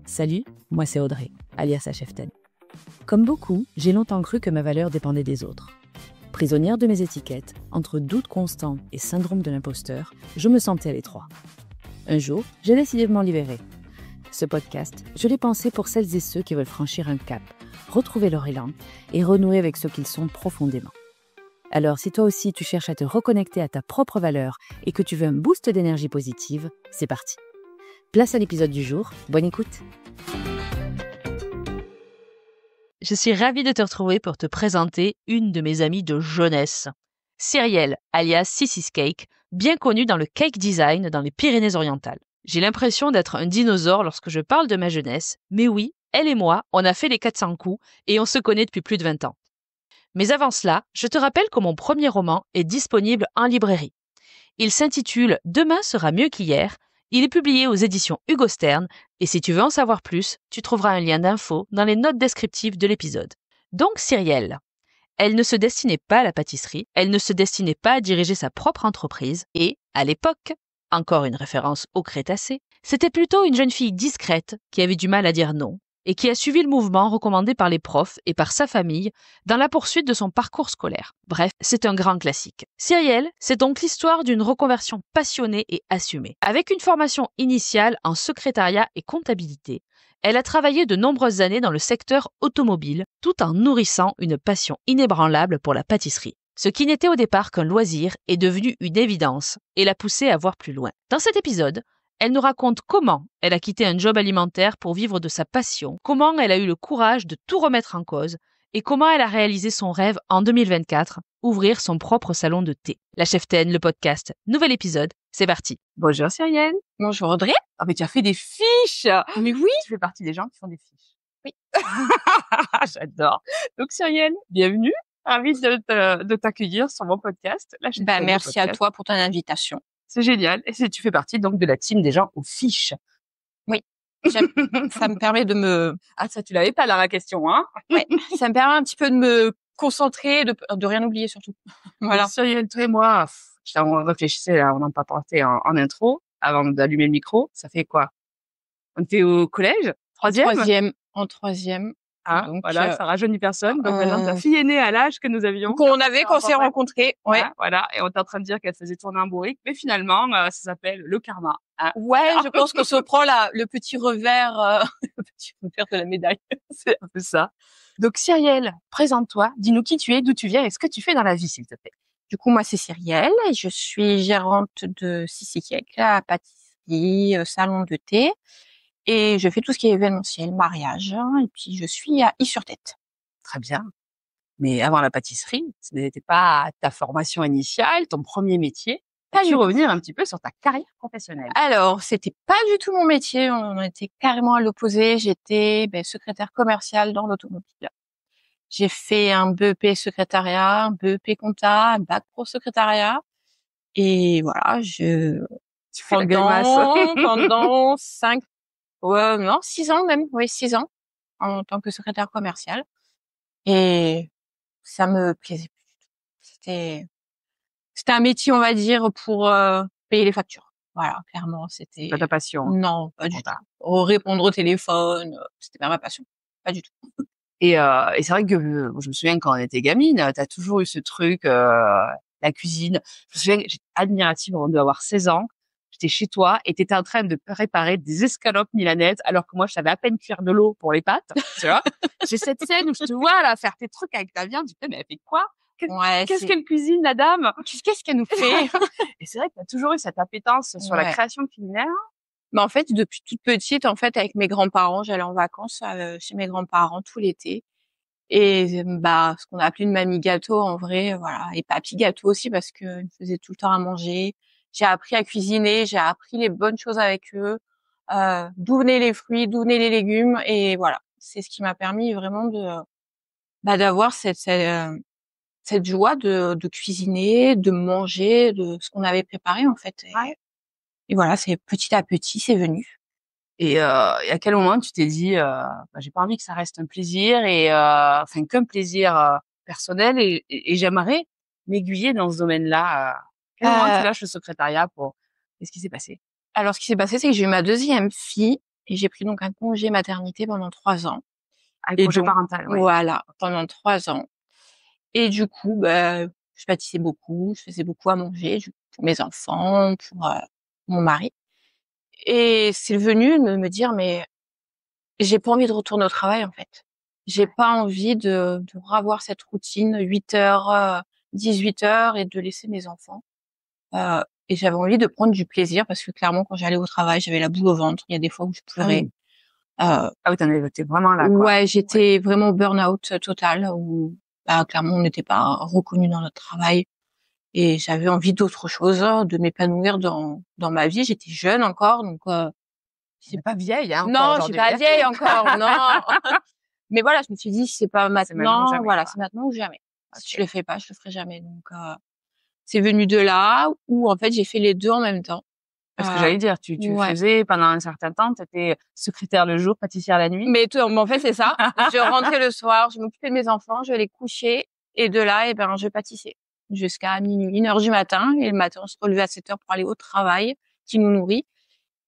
Salut, moi c'est Audrey, alias la cheftaine. Comme beaucoup, j'ai longtemps cru que ma valeur dépendait des autres. Prisonnière de mes étiquettes, entre doute constant et syndrome de l'imposteur, je me sentais à l'étroit. Un jour, j'ai décidé de m'en libérer. Ce podcast, je l'ai pensé pour celles et ceux qui veulent franchir un cap, retrouver leur élan et renouer avec ce qu'ils sont profondément. Alors, si toi aussi tu cherches à te reconnecter à ta propre valeur et que tu veux un boost d'énergie positive, c'est parti. Place à l'épisode du jour, bonne écoute. Je suis ravie de te retrouver pour te présenter une de mes amies de jeunesse. Cyrielle, alias Sissy's Cake, bien connue dans le cake design dans les Pyrénées-Orientales. J'ai l'impression d'être un dinosaure lorsque je parle de ma jeunesse, mais oui, elle et moi, on a fait les 400 coups et on se connaît depuis plus de 20 ans. Mais avant cela, je te rappelle que mon premier roman est disponible en librairie. Il s'intitule « Demain sera mieux qu'hier ». Il est publié aux éditions Hugo Stern et si tu veux en savoir plus, tu trouveras un lien d'info dans les notes descriptives de l'épisode. Donc Cyrielle, elle ne se destinait pas à la pâtisserie, elle ne se destinait pas à diriger sa propre entreprise et, à l'époque, encore une référence au Crétacé, c'était plutôt une jeune fille discrète qui avait du mal à dire non et qui a suivi le mouvement recommandé par les profs et par sa famille dans la poursuite de son parcours scolaire. Bref, c'est un grand classique. Cyrielle, c'est donc l'histoire d'une reconversion passionnée et assumée. Avec une formation initiale en secrétariat et comptabilité, elle a travaillé de nombreuses années dans le secteur automobile, tout en nourrissant une passion inébranlable pour la pâtisserie. Ce qui n'était au départ qu'un loisir est devenu une évidence et l'a poussée à voir plus loin. Dans cet épisode, elle nous raconte comment elle a quitté un job alimentaire pour vivre de sa passion, comment elle a eu le courage de tout remettre en cause et comment elle a réalisé son rêve en 2024, ouvrir son propre salon de thé. La cheftaine, le podcast, nouvel épisode, c'est parti. Bonjour Cyrielle. Bonjour Audrey. Ah mais tu as fait des fiches. Mais oui. Tu fais partie des gens qui font des fiches. Oui. J'adore. Donc Cyrielle, bienvenue. Ravie de t'accueillir sur mon podcast. La cheftaine, Merci podcast. à toi pour ton invitation. C'est génial. Et tu fais partie donc de la team des gens aux fiches. Oui. Ça me permet de me... Ah ça tu l'avais pas là la question hein. Ouais. Ça me permet un petit peu de me concentrer, de rien oublier surtout. Voilà. Cyrielle, toi et moi, on réfléchissait là, on en papotait en intro avant d'allumer le micro. Ça fait quoi? On était au collège? En troisième. Ah, donc, voilà, ça rajeunit personne. Donc maintenant, ta fille est née à l'âge que nous avions. Qu'on s'est rencontrés. Ouais. Voilà. Et on est en train de dire qu'elle faisait tourner un bourrique. Mais finalement, ça s'appelle le karma. Hein. Ouais, je pense qu'on se prend le petit revers, le petit revers de la médaille. C'est un peu ça. Donc, Cyrielle, présente-toi. Dis-nous qui tu es, d'où tu viens et ce que tu fais dans la vie, s'il te plaît. Du coup, moi, c'est Cyrielle et je suis gérante de Sissy's Cake, la pâtisserie, salon de thé. Et je fais tout ce qui est événementiel, mariage, hein, et puis je suis à I-sur-Tête. Très bien. Mais avant la pâtisserie, ce n'était pas ta formation initiale, ton premier métier. Peux-tu revenir un petit peu sur ta carrière professionnelle? Alors, c'était pas du tout mon métier, on était carrément à l'opposé. J'étais secrétaire commerciale dans l'automobile. J'ai fait un BEP secrétariat, un BEP compta, un bac pro secrétariat. Et voilà, pendant 6 ans même, 6 ans, en tant que secrétaire commercial. Et ça me plaisait plus du tout. C'était un métier, on va dire, pour payer les factures. Voilà, clairement, c'était... Pas ta passion. Non, pas du tout. Répondre au téléphone, c'était pas ma passion. Pas du tout. Et c'est vrai que je me souviens quand on était gamine, t'as toujours eu ce truc, la cuisine. Je me souviens, j'étais admirative avant d'avoir 16 ans. J'étais chez toi et t'étais en train de préparer des escalopes milanaises alors que moi, je savais à peine cuire de l'eau pour les pâtes, tu vois. J'ai cette scène où je te vois là faire tes trucs avec ta viande. Je dis, mais elle fait quoi? Qu'est-ce qu'elle cuisine, la dame? Qu'est-ce qu'elle nous fait? Et c'est vrai que t'as toujours eu cette appétence sur la création culinaire. Mais en fait, depuis toute petite, en fait, avec mes grands-parents, j'allais en vacances chez mes grands-parents tout l'été. Et ce qu'on a appelé une mamie gâteau, en vrai, voilà. Et papy gâteau aussi, parce que ils me faisaient tout le temps à manger. J'ai appris à cuisiner, j'ai appris les bonnes choses avec eux, d'où venaient les fruits, d'où venaient les légumes, et voilà. C'est ce qui m'a permis vraiment d'avoir cette joie de cuisiner, de manger, de ce qu'on avait préparé, en fait. Et voilà, c'est petit à petit, c'est venu. Et à quel moment tu t'es dit, j'ai pas envie que ça reste un plaisir qu'un plaisir personnel et j'aimerais m'aiguiller dans ce domaine-là. Quel moment tu lâches le secrétariat pour Qu'est-ce qui s'est passé? Alors, ce qui s'est passé, c'est que j'ai eu ma 2e fille et j'ai pris donc un congé maternité pendant 3 ans. Ah, Et congé donc, parental, ouais. voilà, pendant 3 ans. Et du coup, je pâtissais beaucoup, je faisais beaucoup à manger pour mes enfants, pour mon mari. Et c'est venu de me dire, mais j'ai pas envie de retourner au travail, en fait. J'ai pas envie de revoir cette routine 8h, 18h et de laisser mes enfants. Et j'avais envie de prendre du plaisir parce que clairement, quand j'allais au travail, j'avais la boule au ventre. Il y a des fois où je pleurais. Ah oui, t'es vraiment là, quoi. Ouais, j'étais vraiment au burn-out total où, clairement, on n'était pas reconnus dans notre travail. Et j'avais envie d'autre chose, de m'épanouir dans ma vie. J'étais jeune encore, donc C'est pas vieille, hein, encore non, je suis aujourd'hui. pas vieille encore, non. Mais voilà, je me suis dit, c'est pas C'est maintenant ou maintenant, jamais, voilà, quoi. c'est maintenant ou jamais. Si OK. je le fais pas, je le ferai jamais. Donc c'est venu de là où en fait j'ai fait les 2 en même temps. Parce que j'allais dire, tu Ouais. faisais pendant un certain temps, t'étais secrétaire le jour, pâtissière la nuit. Mais en fait c'est ça. Je rentrais le soir, je m'occupais de mes enfants, je les couchais et de là je pâtissais jusqu'à minuit, 1h du matin. Et le matin on se relevait à 7h pour aller au travail qui nous nourrit.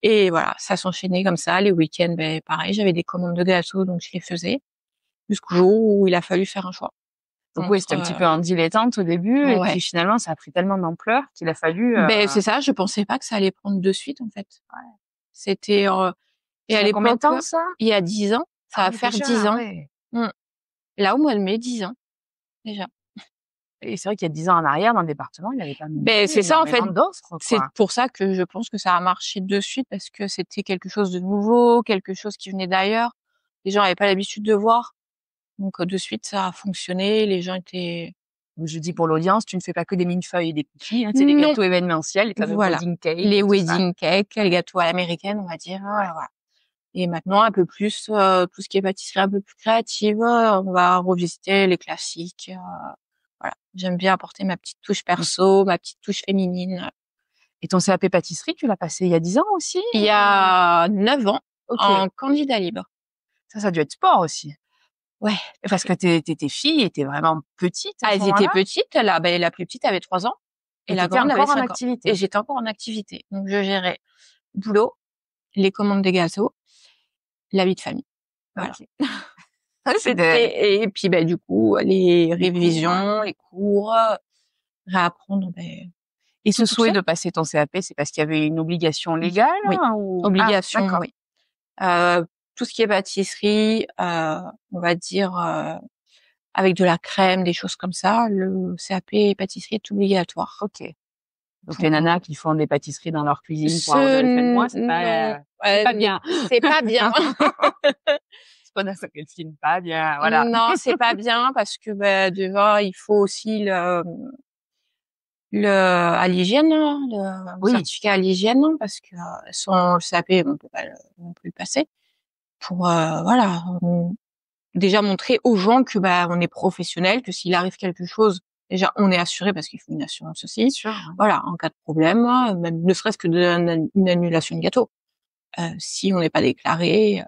Et voilà, ça s'enchaînait comme ça. Les week-ends, pareil, j'avais des commandes de gâteaux, donc je les faisais jusqu'au jour où il a fallu faire un choix. Donc oui, c'était un petit peu en dilettante au début, et Ouais. puis finalement, ça a pris tellement d'ampleur qu'il a fallu. C'est ça, je pensais pas que ça allait prendre de suite en fait. Ouais. C'était et à Ça a combien de l'époque, temps, ça? il y a 10 ans, ça va oui, faire déjà, 10 ans. ouais. Là, au mois de mai, 10 ans déjà. Et c'est vrai qu'il y a 10 ans en arrière, dans le département, il y avait pas non plus C'est ça en fait. énormément d'offres, quoi. C'est pour ça que je pense que ça a marché de suite parce que c'était quelque chose de nouveau, quelque chose qui venait d'ailleurs. Les gens avaient pas l'habitude de voir. Donc de suite, ça a fonctionné. Les gens étaient Je dis pour l'audience, tu ne fais pas que des millefeuilles et des cookies, hein, c'est des Non. gâteaux événementiels, les fameux Voilà. wedding cakes. Les tout ça. wedding cakes, les gâteaux à l'américaine, on va dire. Voilà. Et maintenant, un peu plus, tout ce qui est pâtisserie un peu plus créative, on va revisiter les classiques. Voilà. J'aime bien apporter ma petite touche perso, ma petite touche féminine. Et ton CAP pâtisserie, tu l'as passé il y a 10 ans aussi? Il y a 9 ans, OK. en candidat libre. Ça a dû être sport aussi. Ouais. Parce que tes filles étaient vraiment petites à ce Elles moment-là? étaient petites. La plus petite avait 3 ans. Et la t'étais grande avait encore en 5 ans. activité. Et j'étais encore en activité. Donc, je gérais boulot, les commandes des gâteaux, la vie de famille. Voilà. OK. Et puis, du coup, les révisions, les cours, réapprendre, Et ce toute souhait seule. de passer ton CAP, c'est parce qu'il y avait une obligation légale? Oui. Ou... Obligation, d'accord. oui. Tout ce qui est pâtisserie, on va dire, avec de la crème, des choses comme ça, le CAP pâtisserie est obligatoire. OK. Donc les nanas qui font des pâtisseries dans leur cuisine pour Ce avoir de moi, c'est non, pas bien. C'est pas bien. C'est pas dans quel film, pas bien, voilà. Non, c'est pas bien parce que déjà il faut aussi à l'hygiène, le certificat à l'hygiène parce que sans le CAP on peut pas non plus le passer pour voilà, déjà montrer aux gens que on est professionnel, que s'il arrive quelque chose, déjà on est assuré parce qu'il faut une assurance aussi. Bien sûr. Voilà, en cas de problème, même ne serait-ce que une annulation de gâteau. Si on n'est pas déclaré,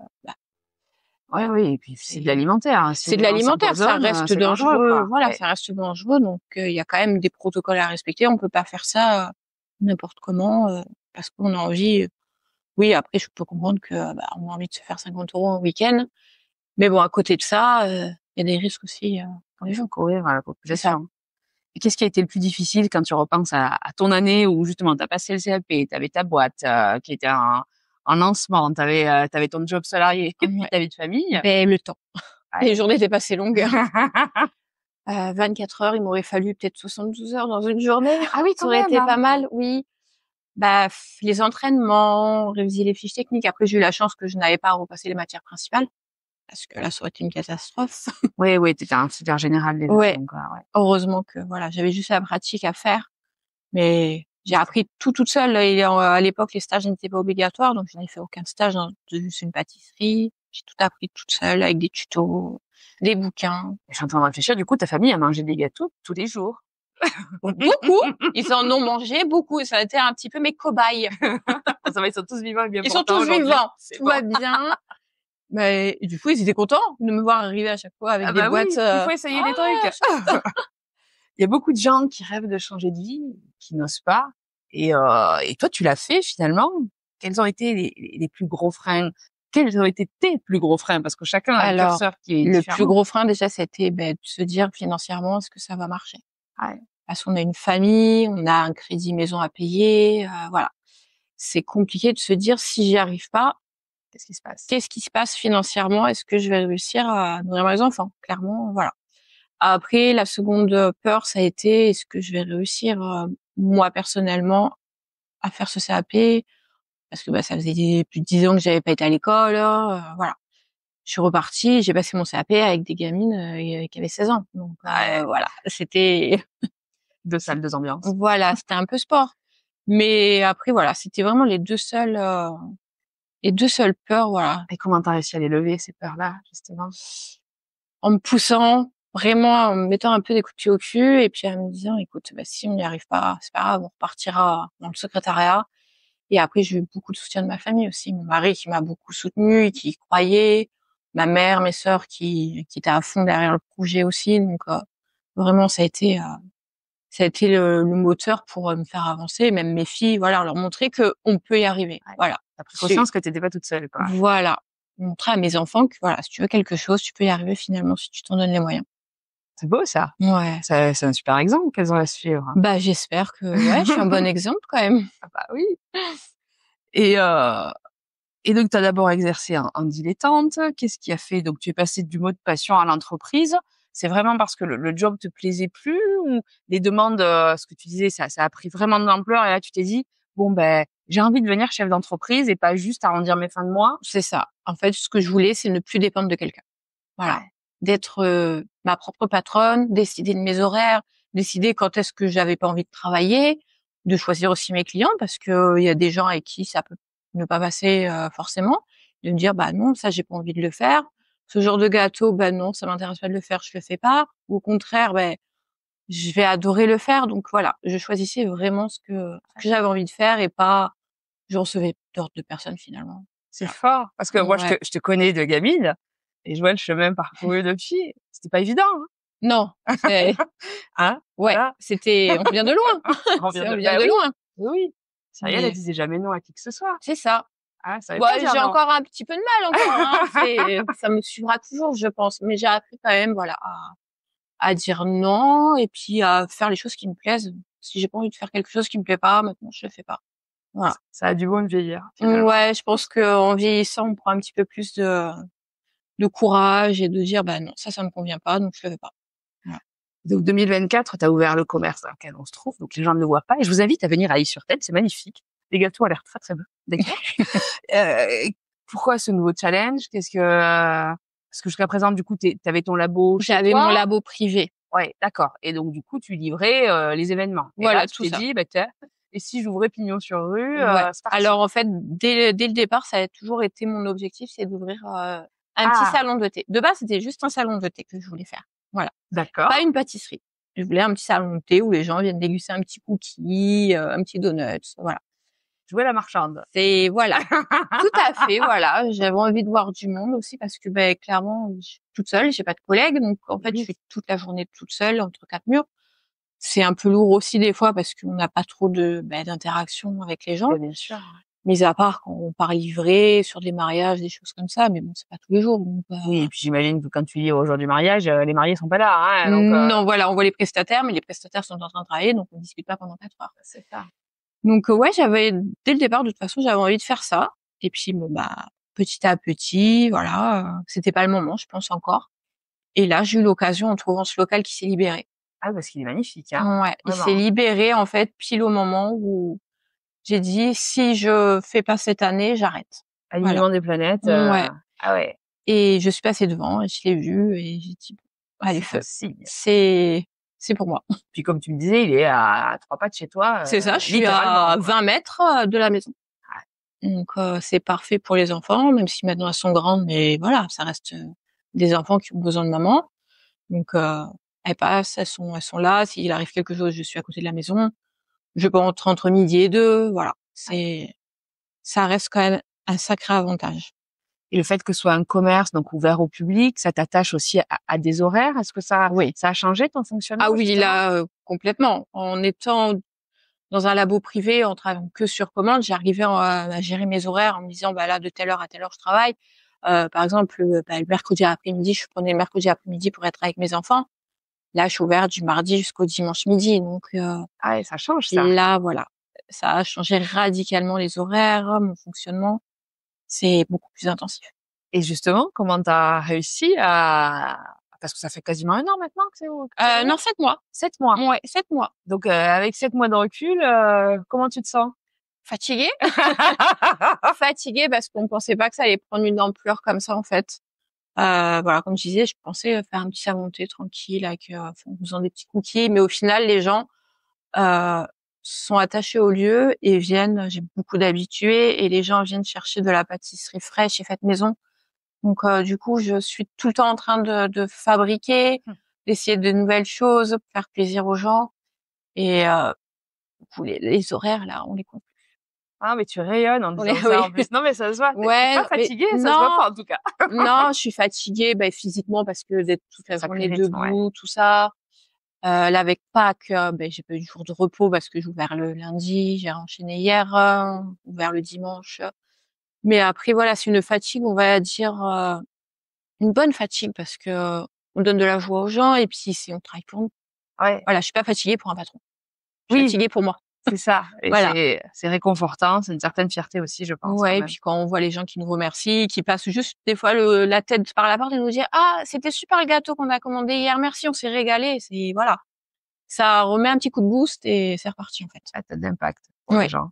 Oui, et puis c'est de l'alimentaire. Hein. C'est de l'alimentaire, ça reste dangereux. Voilà, ouais. ça reste dangereux. Donc il y a quand même des protocoles à respecter. On peut pas faire ça n'importe comment parce qu'on a envie. Oui, après je peux comprendre que on a envie de se faire 50 € un week-end, mais bon à côté de ça, il y a des risques aussi pour les gens. Courir à la population. Et qu'est-ce qui a été le plus difficile quand tu repenses à ton année où justement t'as passé le CAP, t'avais ta boîte qui était en lancement, t'avais ton job salarié, et puis ta vie de famille. Le temps. Ouais. Les journées étaient passées longues. 24 heures, il m'aurait fallu peut-être 72 heures dans une journée. Ah oui, ça aurait été pas mal, oui. Les entraînements, réviser les fiches techniques. Après, j'ai eu la chance que je n'avais pas à repasser les matières principales. Parce que là, ça aurait été une catastrophe. Oui, t'étais un super général déjà. Ouais. Donc, ouais. Heureusement que, voilà, j'avais juste la pratique à faire. Mais j'ai appris tout toute seule. Et à l'époque, les stages n'étaient pas obligatoires. Donc, je n'avais fait aucun stage dans juste une pâtisserie. J'ai tout appris toute seule avec des tutos, des bouquins. Je suis en train de réfléchir. Du coup, ta famille a mangé des gâteaux tous les jours. Beaucoup. Ils en ont mangé beaucoup. Ça a été un petit peu mes cobayes. Ça va, ils sont tous vivants et bien Ils sont portants tous vivants. Tout va bien. Mais du coup, ils étaient contents de me voir arriver à chaque fois avec des boîtes. Oui, il faut essayer des trucs. Il y a beaucoup de gens qui rêvent de changer de vie, qui n'osent pas. Et toi, tu l'as fait finalement. Quels ont été les plus gros freins? Quels ont été tes plus gros freins? Parce que chacun a un Alors, curseur qui est le différent. plus gros frein déjà, c'était de se dire financièrement, est-ce que ça va marcher? Ouais. Parce qu'on a une famille, on a un crédit maison à payer, voilà. C'est compliqué de se dire si j'y arrive pas, Qu'est-ce qui se passe? qu'est-ce qui se passe financièrement? Est-ce que je vais réussir à nourrir mes enfants? Clairement, voilà. Après, la seconde peur, ça a été est-ce que je vais réussir, moi personnellement, à faire ce CAP? Parce que ça faisait plus de 10 ans que j'avais pas été à l'école, voilà. Je suis repartie, j'ai passé mon CAP avec des gamines qui avaient 16 ans. Donc voilà, c'était 2 salles, 2 ambiances. voilà, c'était un peu sport. Mais après voilà, c'était vraiment les deux seules peurs, voilà. Et comment t'as réussi à les lever, ces peurs-là, justement? En me poussant, vraiment en me mettant un peu des coups de pied au cul et puis en me disant écoute, si on n'y arrive pas, c'est pas grave, on repartira dans le secrétariat. Et après, j'ai eu beaucoup de soutien de ma famille aussi. Mon mari qui m'a beaucoup soutenue, qui y croyait. Ma mère, mes sœurs qui étaient à fond derrière le projet aussi. Donc, vraiment, ça a été le moteur pour me faire avancer. Même mes filles, voilà, leur montrer que on peut y arriver. Ouais. Voilà. T'as pris conscience que t'étais pas toute seule, quoi. Voilà. Montrer à mes enfants que voilà, si tu veux quelque chose, tu peux y arriver finalement si tu t'en donnes les moyens. C'est beau, ça. Ouais. C'est un super exemple qu'elles ont à suivre. J'espère que ouais, je suis un bon exemple quand même. Ah bah oui. Et donc, tu as d'abord exercé en dilettante. Qu'est-ce qui a fait? Donc, tu es passé du mode passion à l'entreprise. C'est vraiment parce que le job te plaisait plus ou les demandes, ce que tu disais, ça a pris vraiment de l'ampleur et là, tu t'es dit, bon, j'ai envie de devenir chef d'entreprise et pas juste arrondir mes fins de mois. C'est ça. En fait, ce que je voulais, c'est ne plus dépendre de quelqu'un. Voilà. Ouais. D'être ma propre patronne, décider de mes horaires, décider quand est-ce que j'avais pas envie de travailler, de choisir aussi mes clients parce que il y a des gens avec qui ça peut ne pas passer forcément, de me dire non, ça j'ai pas envie de le faire. Ce genre de gâteau, non, ça m'intéresse pas de le faire, je le fais pas. Ou au contraire, je vais adorer le faire. Donc voilà, je choisissais vraiment ce que j'avais envie de faire et pas je recevais d'ordre de personne finalement. C'est fort. Parce que moi, Ouais. je te connais de gamine et je vois le chemin parcouru depuis. C'était pas évident, hein. Non, c'est Hein? ouais, Voilà. on vient de loin. On On vient vient de oui. loin. Oui. Cyrielle, Mais elle disait jamais non à qui que ce soit. c'est ça. Ah, ça veut pas dire J'ai non. encore un petit peu de mal encore, hein. Ça me suivra toujours, je pense. Mais j'ai appris quand même, voilà, à dire non et puis à faire les choses qui me plaisent. Si j'ai pas envie de faire quelque chose qui me plaît pas, maintenant je le fais pas. Voilà. Ça a du bon de vieillir, finalement. Ouais, je pense qu'en vieillissant, on prend un petit peu plus de courage et de dire, non, ça me convient pas, donc je le fais pas. Voilà. Donc 2024, tu as ouvert le commerce dans lequel on se trouve, donc les gens ne le voient pas. Et je vous invite à venir à Ille-sur-Tête, c'est magnifique. Les gâteaux ont l'air très très beaux. D'accord. Pourquoi ce nouveau challenge? Parce que jusqu'à présent, du coup, t'avais ton labo chez J'avais toi. mon labo privé. Ouais, d'accord. Et donc du coup, tu livrais les événements. Et Voilà, là, tu tout t'es ça. dit, tiens, et si j'ouvrais pignon sur rue, Ouais. c'est parti. Alors en fait, dès le départ, ça a toujours été mon objectif, c'est d'ouvrir un petit salon de thé. De base, c'était juste un salon de thé que je voulais faire. Voilà. D'accord. Pas une pâtisserie. Je voulais un petit salon de thé où les gens viennent déguster un petit cookie, un petit donut, voilà. Jouer la marchande. C'est voilà. Tout à fait, voilà. J'avais envie de voir du monde aussi parce que clairement, je suis toute seule, j'ai pas de collègues, donc en fait, je suis toute la journée toute seule entre quatre murs. C'est un peu lourd aussi des fois parce qu'on n'a pas trop d'interaction avec les gens. Bien sûr. Mais à part quand on part livrer sur des mariages, des choses comme ça, mais bon, c'est pas tous les jours. Donc, Oui, et puis j'imagine que quand tu livres au jour du mariage, les mariés sont pas là, hein. Donc, non, voilà, on voit les prestataires, mais les prestataires sont en train de travailler, donc on discute pas pendant 4 heures. c'est ça. Donc ouais, dès le départ, de toute façon, j'avais envie de faire ça. Et puis petit à petit, voilà, c'était pas le moment, je pense encore. Et là, j'ai eu l'occasion en trouvant ce local qui s'est libéré. Ah, parce qu'il est magnifique, hein. Ouais, il Vraiment. s'est libéré en fait pile au moment où j'ai dit si je fais pas cette année, j'arrête. Alignement des planètes. Ouais. Ah ouais. Et je suis passée devant, et je l'ai vu et j'ai dit allez feu, Signe. c'est pour moi. Puis comme tu me disais, il est à 3 pas de chez toi. C'est ça, je suis littéralement, à quoi. 20 mètres de la maison. Donc c'est parfait pour les enfants, même si maintenant elles sont grandes, mais voilà, ça reste des enfants qui ont besoin de maman. Donc elles passent, elles sont là. S'il arrive quelque chose, je suis à côté de la maison. Je peux entrer entre midi et 2. Voilà, ça reste quand même un sacré avantage. Et le fait que ce soit un commerce donc ouvert au public, ça t'attache aussi à des horaires. Est-ce que ça a changé ton fonctionnement? Ah oui, justement là complètement. En étant dans un labo privé en travaillant que sur commande, j'arrivais à gérer mes horaires en me disant, bah là, de telle heure à telle heure, je travaille. Par exemple, le mercredi après-midi, je prenais le mercredi après-midi pour être avec mes enfants. Là, je suis ouverte du mardi jusqu'au dimanche midi. Donc, Ah ouais, ça change ça. là, voilà. Ça a changé radicalement les horaires, mon fonctionnement. C'est beaucoup plus intensif. Et justement, comment t'as réussi à... Parce que ça fait quasiment 1 an maintenant que c'est Non, 7 mois. 7 mois. Ouais, 7 mois. Donc, avec 7 mois de recul, comment tu te sens? Fatiguée. Fatiguée parce qu'on pensait pas que ça allait prendre une ampleur comme ça, en fait. Voilà, comme je disais, je pensais faire un petit savon thé tranquille avec, en faisant des petits cookies. Mais au final, les gens, sont attachés au lieu et viennent, j'ai beaucoup d'habitués et les gens viennent chercher de la pâtisserie fraîche et faite maison. Donc, du coup, je suis tout le temps en train de fabriquer, d'essayer de nouvelles choses, pour faire plaisir aux gens. Et du coup, les horaires, là, on les compte. Ah, mais tu rayonnes en On disant les, ça oui. en plus. Non, mais ça se voit. T'es Ouais, pas mais fatiguée, ça se non, voit pas en tout cas. non, je suis fatiguée, physiquement parce que d'être toute la Sacré journée rythme, debout, tout ça. Là, avec Pâques, j'ai pas eu de jour de repos parce que j'ai ouvert le lundi, j'ai enchaîné hier, ouvert le dimanche. Mais après, voilà, c'est une fatigue, on va dire, une bonne fatigue parce que on donne de la joie aux gens et puis on travaille pour nous. Ouais. Voilà, je suis pas fatiguée pour un patron. Je suis Oui, fatiguée pour moi. c'est ça. Et Voilà. c'est réconfortant. C'est une certaine fierté aussi, je pense, quand Ouais, et même. puis quand on voit les gens qui nous remercient, qui passent juste des fois la tête par la porte et nous dire ah c'était super le gâteau qu'on a commandé hier, merci, on s'est régalé. C'est voilà, ça remet un petit coup de boost et c'est reparti en fait. Ah, t'as d'impact pour Ouais. les gens.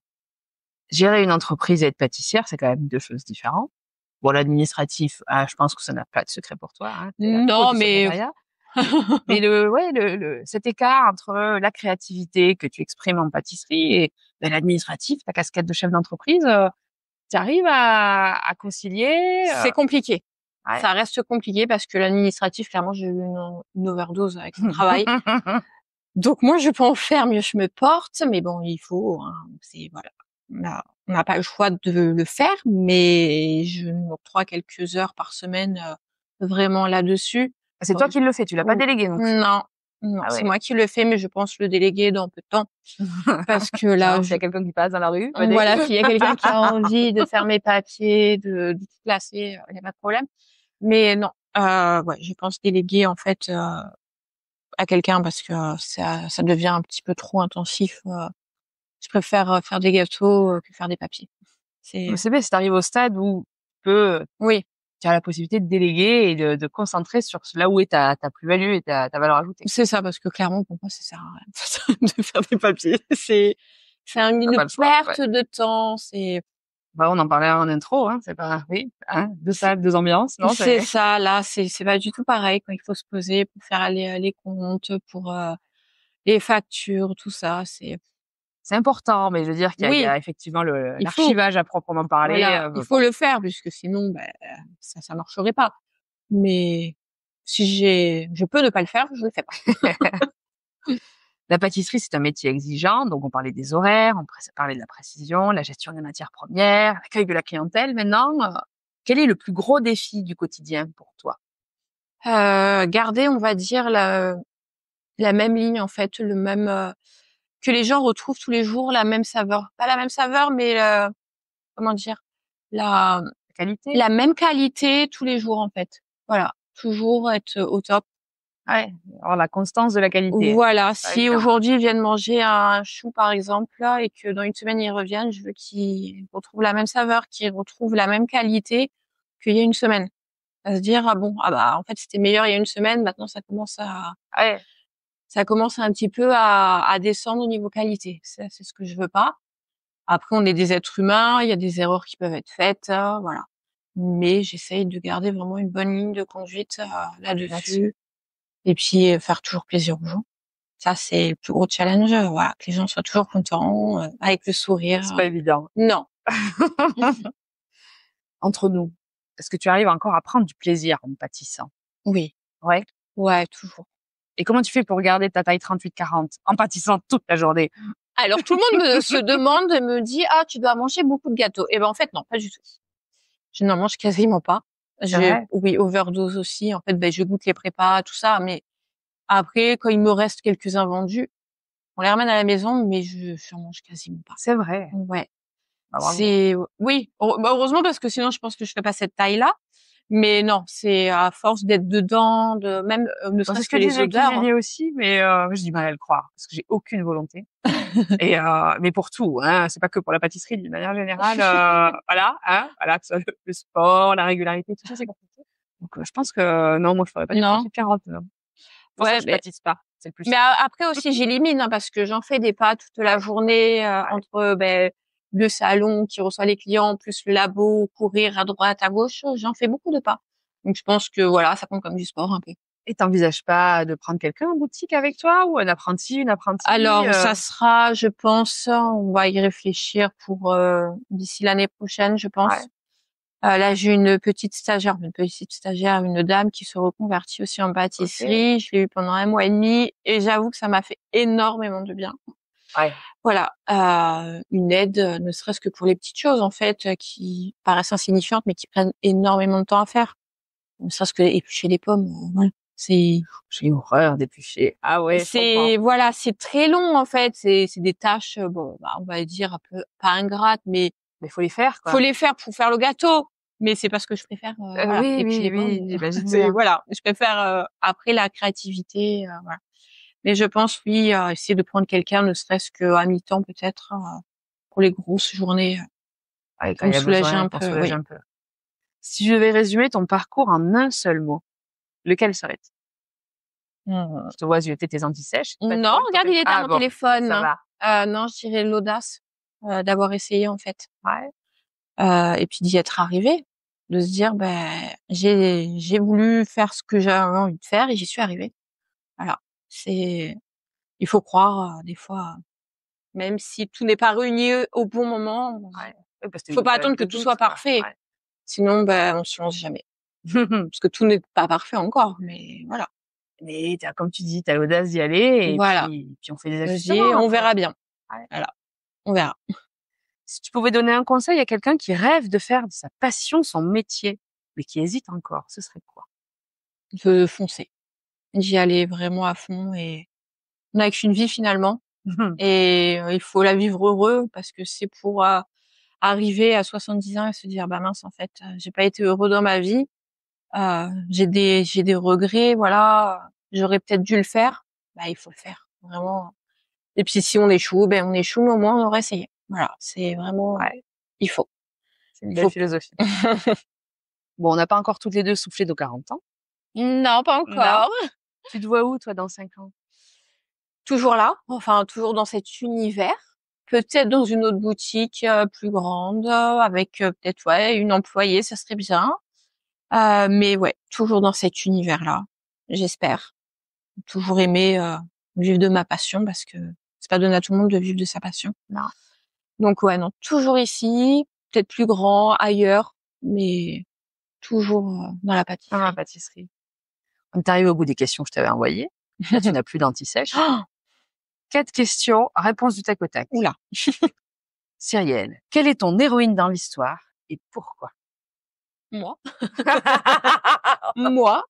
Gérer une entreprise et être pâtissière, c'est quand même 2 choses différentes. Bon, l'administratif, je pense que ça n'a pas de secret pour toi, hein. T'es la pro Non du mais secrétariat. Mais cet écart entre la créativité que tu exprimes en pâtisserie et l'administratif, ta casquette de chef d'entreprise, tu arrives à concilier? c'est compliqué. Ouais. Ça reste compliqué parce que l'administratif, clairement, j'ai eu une overdose avec mon travail. Donc moi, je peux en faire mieux, je me porte, mais bon, il faut, hein, c'est voilà, on n'a pas le choix de le faire, mais je m'octroie quelques heures par semaine vraiment là-dessus. C'est toi qui le fais, tu l'as pas délégué non plus. Non, non, Ah c'est ouais. moi qui le fais, mais je pense le déléguer dans peu de temps parce que là, Genre, s'il y a quelqu'un qui passe dans la rue, voilà, s'il y a quelqu'un qui a envie de faire mes papiers, de tout placer, il y a pas de problème. Mais non, ouais, je pense déléguer en fait à quelqu'un parce que ça devient un petit peu trop intensif. Je préfère faire des gâteaux que faire des papiers. C'est Mais c'est bien, si t'arrives au stade où tu peux, oui, tu as la possibilité de déléguer et de concentrer sur là où est ta plus-value et ta valeur ajoutée. c'est ça parce que clairement pour moi ça sert à rien de faire des papiers. C'est une Pas le choix, perte de temps. C'est Bah, on en parlait en intro, hein, c'est pas, oui, hein, 2 salles, 2 ambiances, non, c'est ça là, c'est pas du tout pareil quand il faut se poser pour faire les comptes, pour les factures, tout ça. c'est important, mais je veux dire qu'il y a, Oui, effectivement il faut. l'archivage à proprement parler. Voilà, il faut le faire puisque sinon, ça marcherait pas. Mais si je peux ne pas le faire, je le fais pas. La pâtisserie, c'est un métier exigeant, donc on parlait des horaires, on parlait de la précision, la gestion des matières premières, l'accueil de la clientèle. Maintenant, quel est le plus gros défi du quotidien pour toi? Garder, on va dire la même ligne en fait, le même que les gens retrouvent tous les jours la même saveur. Pas la même saveur, mais comment dire, la Qualité? la même qualité tous les jours en fait. Voilà, toujours être au top. Ouais, alors la constance de la qualité. Voilà, C'est pas si évident. aujourd'hui ils viennent manger un chou par exemple là et que dans une semaine ils reviennent, je veux qu'ils retrouvent la même saveur, qu'ils retrouvent la même qualité qu'il y a une semaine. À se dire ah bon en fait c'était meilleur il y a une semaine, maintenant Ouais, ça commence un petit peu à descendre au niveau qualité. C'est ce que je veux pas. Après on est des êtres humains, il y a des erreurs qui peuvent être faites, voilà. Mais j'essaye de garder vraiment une bonne ligne de conduite là-dessus et puis faire toujours plaisir aux gens. Ça, c'est le plus gros challenge, voilà, que les gens soient toujours contents, avec le sourire. c'est pas évident. Non. Entre nous, est-ce que tu arrives encore à prendre du plaisir en pâtissant? Oui. Ouais. Ouais, toujours. Et comment tu fais pour garder ta taille 38-40 en pâtissant toute la journée? Alors, tout le monde se demande et me dit, ah, tu dois manger beaucoup de gâteaux. Eh ben, en fait, non, pas du tout. Je n'en mange quasiment pas. vrai? Oui, overdose aussi. En fait, je goûte les prépas, tout ça, mais après, quand il me reste quelques invendus, On les ramène à la maison, mais je mange quasiment pas. C'est vrai. Ouais. Bah, bravo. Oui. Heureusement, parce que sinon, je pense que je ferais pas cette taille-là. Mais non, c'est à force d'être dedans, même, ne C'est serait-ce ce que que les disait odeurs. cuisinier aussi, mais j'ai du mal à le croire parce que j'ai aucune volonté. Et mais pour tout, hein, c'est pas que pour la pâtisserie, d'une manière générale, voilà, hein, voilà, que ce soit le sport, la régularité, tout ça, c'est compliqué. Donc je pense que non, moi je ferais pas du Non. profil de carottes. Non. Pour ça, Ouais, je mais pâtisse pas, c'est le plus. Mais après aussi, j'élimine, hein, parce que j'en fais des pâtes toute la journée, entre, le salon qui reçoit les clients, plus le labo, courir à droite, à gauche, j'en fais beaucoup de pas. Donc je pense que voilà, ça compte comme du sport un peu. Et t'envisages pas de prendre quelqu'un en boutique avec toi ou un apprenti, une apprentie Alors ça sera, je pense, on va y réfléchir pour d'ici l'année prochaine, je pense. Ouais. Là, j'ai une petite stagiaire, une dame qui se reconvertit aussi en pâtisserie. Ok. Je l'ai eu pendant 1 mois et demi et j'avoue que ça m'a fait énormément de bien. Ouais. Voilà, une aide, ne serait-ce que pour les petites choses en fait, qui paraissent insignifiantes mais qui prennent énormément de temps à faire. Ne serait-ce que éplucher les pommes, voilà. J'ai horreur d'éplucher. Ah ouais, je comprends. Voilà, c'est très long en fait. C'est des tâches, bon, on va dire un peu pas ingrates, mais Mais faut les faire, quoi. faut les faire pour faire le gâteau. Mais c'est parce que je préfère, voilà, Oui, éplucher les pommes. j'imagine C'est bien. voilà, je préfère après la créativité, voilà. Mais je pense oui, essayer de prendre quelqu'un, ne serait-ce qu'à mi-temps peut-être, pour les grosses journées, Ouais, quand pour me il y a soulager besoin, un pour peu, soulager oui. un peu. Si je devais résumer ton parcours en un seul mot, lequel serait-il? Mmh. Je te vois zioter tes anti-sèches. C'est pas Non, trop regarde, il est à Ah mon bon, téléphone. ça va. Non, je dirais l'audace, d'avoir essayé en fait, Ouais. et puis d'y être arrivé, de se dire, j'ai voulu faire ce que j'avais envie de faire et j'y suis arrivée. Voilà, il faut croire, des fois, même si tout n'est pas réuni au bon moment, Ouais. Oui, parce que faut une pas période attendre que de tout doute, soit quoi. parfait. Ouais. Sinon, on se lance jamais. Parce que tout n'est pas parfait encore, mais voilà. Mais comme tu dis, t'as l'audace d'y aller et Voilà. puis on fait des Je ajustements dis: «On après. verra bien». Ouais. Voilà, on verra. Si tu pouvais donner un conseil à quelqu'un qui rêve de faire de sa passion son métier, mais qui hésite encore, ce serait quoi? De foncer, d'y aller vraiment à fond et on n'a qu'une vie finalement et il faut la vivre heureux parce que c'est pour, arriver à 70 ans et se dire: «Bah mince en fait, j'ai pas été heureux dans ma vie, j'ai des regrets, voilà, j'aurais peut-être dû le faire». Bah, il faut le faire, vraiment. Et puis si on échoue, on échoue, mais au moins on aura essayé. Voilà, c'est vraiment, Ouais, il faut. c'est une Il belle faut. philosophie. Bon, on n'a pas encore toutes les 2 soufflé nos 40 ans. Non, pas Non. encore. Tu te vois où toi dans 5 ans? Toujours là, enfin toujours dans cet univers. Peut-être dans une autre boutique, plus grande, avec, peut-être, ouais, une employée, ça serait bien. Mais ouais, toujours dans cet univers-là, j'espère. Toujours aimer, vivre de ma passion parce que c'est pas donné à tout le monde de vivre de sa passion. Non. Donc ouais, non, toujours ici, peut-être plus grand, ailleurs, mais toujours, dans la Dans la pâtisserie. pâtisserie. On est arrivé au bout des questions que je t'avais envoyées. Là, tu n'as plus d'anti-sèche. Oh! 4 questions, réponse du tac au tac. Ouh là! Cyrielle, quelle est ton héroïne dans l'histoire et pourquoi? Moi? Moi?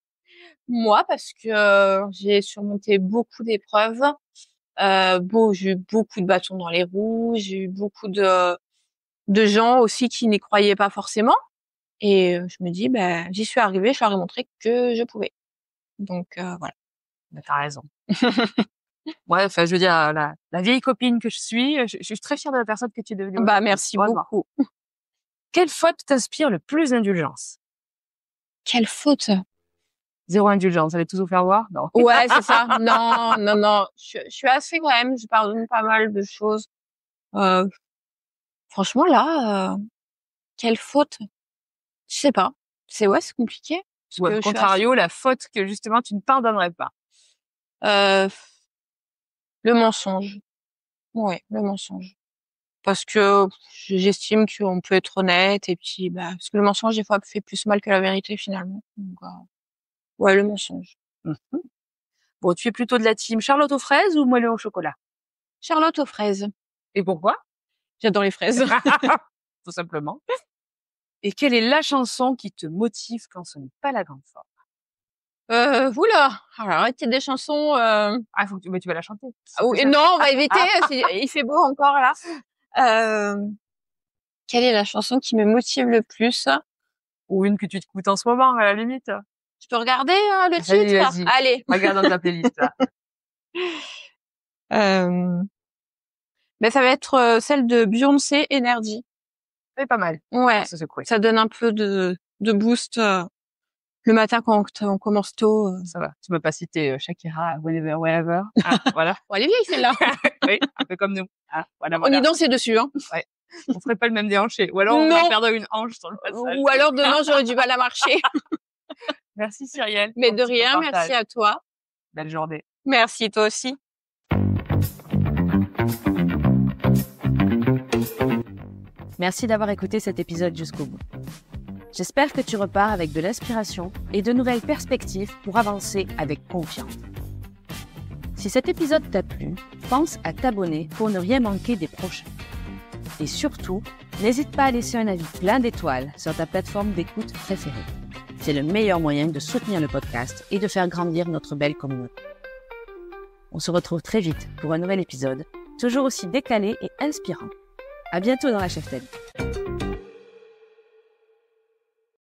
Moi, parce que, j'ai surmonté beaucoup d'épreuves, j'ai eu beaucoup de bâtons dans les roues, j'ai eu beaucoup de gens aussi qui n'y croyaient pas forcément et je me dis: j'y suis arrivée, je leur ai montré que je pouvais. Donc voilà. Bah, tu raison. Ouais, enfin, je veux dire, la vieille copine que je suis, je suis très fière de la personne que tu es devenue aujourd'hui. Merci Vraiment. beaucoup. Quelle faute t'inspire le plus d'indulgence? Quelle faute! 0 indulgence, allez tous vous faire voir? Non. Ouais, c'est ça. Non, non, non, je suis assez quand même, je pardonne pas mal de choses. Heu, Franchement là, quelle faute? Je sais pas. C'est compliqué parce Ou à que je suis assez, contrario, la faute que justement tu ne pardonnerais pas. heu, le mensonge. Ouais, le mensonge. Parce que j'estime qu'on peut être honnête et puis, parce que le mensonge des fois fait plus mal que la vérité finalement. Donc, ouais, le mensonge. Mmh. Bon, tu es plutôt de la team Charlotte aux fraises ou moelleux au chocolat? Charlotte aux fraises. Et pourquoi? J'adore les fraises. Tout simplement. Et quelle est la chanson qui te motive quand ce n'est pas la grande forme? Oula, alors arrêtez des chansons. Ah, mais tu vas la chanter. Non, on va éviter. Il fait beau encore là. Quelle est la chanson qui me motive le plus? Ou une que tu écoutes en ce moment, à la limite. Je peux regarder le titre? Vas-y. Allez. Regarde dans ta playlist, là. Ben ça va être celle de Beyoncé, Energy. C'est pas mal. Ouais. C'est cool. Ça donne un peu de boost le matin quand on commence tôt. Ça va. Tu m'as pas cité Shakira, Whenever. Ah, voilà. Bon, elle est vieille celle-là. Oui, un peu comme nous. Ah, voilà. On y dansait dessus, hein. Ouais. On ferait pas le même déhanché. Ou alors on va perdre une hanche sur le passage. Ou alors demain j'aurais du mal à marcher. Merci Cyrielle. Mais de rien, merci à toi. Belle journée. Merci toi aussi. Merci d'avoir écouté cet épisode jusqu'au bout. J'espère que tu repars avec de l'inspiration et de nouvelles perspectives pour avancer avec confiance. Si cet épisode t'a plu, pense à t'abonner pour ne rien manquer des prochains. Et surtout, n'hésite pas à laisser un avis plein d'étoiles sur ta plateforme d'écoute préférée. C'est le meilleur moyen de soutenir le podcast et de faire grandir notre belle communauté. On se retrouve très vite pour un nouvel épisode, toujours aussi décalé et inspirant. À bientôt dans la Cheftaine.